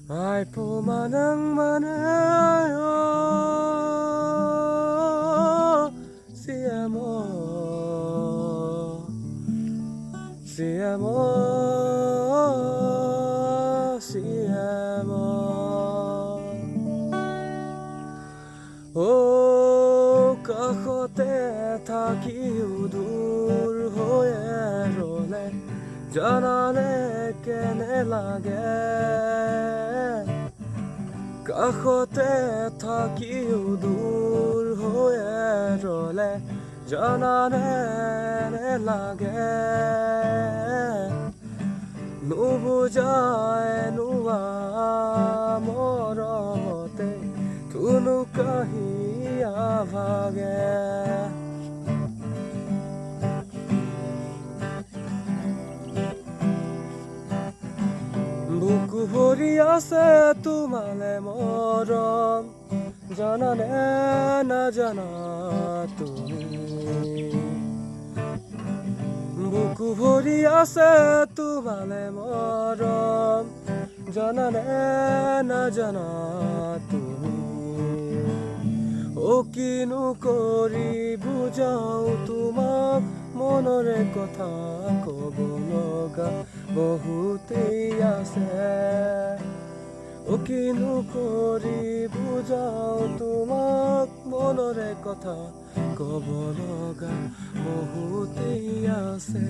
Ay pumanang manayo si amor, si amor, si amor. Oh, kahote থাকিও দূৰ হৈয়ে ৰলে জানানে কেনে লাগে কাষতে থাকিও দূৰ হৈয়ে ৰলে জানানে নে লাগে নুবুজাই নোৱা মৰমতে তুনুকাহিয়া ভাগে বুকু ভৰি আছে তোমালে মৰম জানানে নাজানা তুমি বুকু ভৰি আছে তোমালে মৰম জানানে নাজানা তুমি ও কিনো কৰি বুজাও তোমাক মনৰে কথা ক'ব লগা বহুতেই আছে ও কিনো কৰি বুজাও তোমাক মনৰে কথা ক'ব লগা বহুতেই আছে